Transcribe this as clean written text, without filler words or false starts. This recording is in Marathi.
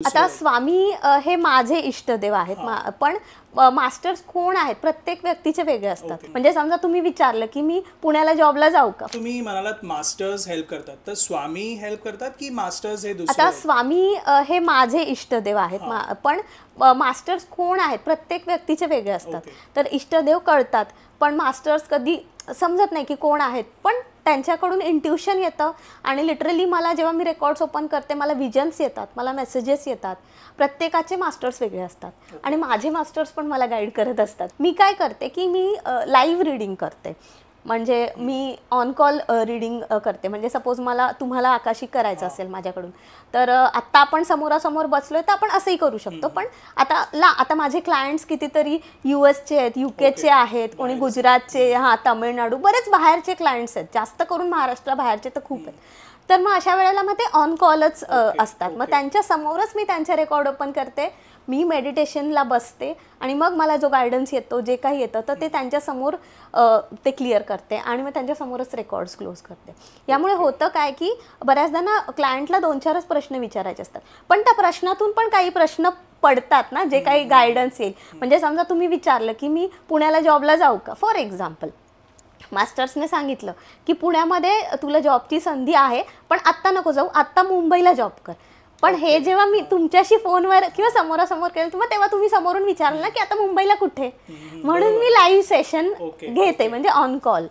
आता स्वामी हे माझे इष्टदेव आहेत पण मास्टर्स कोण आहेत प्रत्येक व्यक्तीचे वेगळे असतात. म्हणजे समजा तुम्ही विचारलं की मी पुण्याला जॉबला जाऊ का, तुम्ही म्हणालात मास्टर्स हेल्प करतात, तर स्वामी हेल्प करतात की मास्टर्स हे दुसरे? आता स्वामी हे माझे इष्टदेव आहेत पण मास्टर्स कोण आहेत प्रत्येक व्यक्तीचे वेगळे असतात. तर इष्टदेव कळतात पण मास्टर्स कधी समजत नाही की कोण आहेत, पण त्यांच्याकडून इंट्युशन येतं आणि लिटरली मला जेव्हा मी रेकॉर्ड्स ओपन करते मला विजन्स येतात, मला मेसेजेस येतात. प्रत्येकाचे मास्टर्स वेगळे असतात आणि माझे मास्टर्स पण मला गाईड करत असतात. मी काय करते की मी लाईव्ह रीडिंग करते, म्हणजे मी ऑन कॉल रीडिंग करते. म्हणजे सपोज तुम्हाला आकाशिक करायचं असेल माझ्याकडून, तर आत्ता आपण समोरासमोर बसलोय तर आपण असंही करू शकतो. पण आता माझे क्लायंट्स कितीतरी US चे आहेत, UKचे आहेत, कोणी गुजरातचे, तामिळनाडू, बरेच बाहेरचे क्लायंट्स आहेत. जास्त करून महाराष्ट्रा बाहेरचे तर खूप आहेत. तर मग अशा वेळेला मग ते ऑन कॉलच असतात. मग त्यांच्या समोरच मी त्यांच्या रेकॉर्ड ओपन करते, मी मेडिटेशनला बसते आणि मग मला जो गायडन्स येतो, जे काही येतं, तर ते त्यांच्यासमोर ते क्लिअर करते आणि मग त्यांच्यासमोरच रेकॉर्ड्स क्लोज करते. यामुळे होतं काय की बऱ्याचदा ना क्लायंटला 2-4च प्रश्न विचारायचे असतात, पण त्या प्रश्नातून पण काही प्रश्न पडतात ना, जे काही गायडन्स येईल. म्हणजे समजा तुम्ही विचारलं की मी पुण्याला जॉबला जाऊ का, फॉर एक्झाम्पल. मास्टर्सने सांगितलं की पुण्यामध्ये तुला जॉबची संधी आहे, पण आत्ता नको जाऊ, आत्ता मुंबईला जॉब कर. पण हे जेव्हा मी तुमच्याशी फोनवर किंवा समोरासमोर केलं तेव्हा तुम्ही समोरून विचारलं ना की आता मुंबईला कुठे, म्हणून मी लाईव्ह सेशन घेते, म्हणजे ऑन कॉल.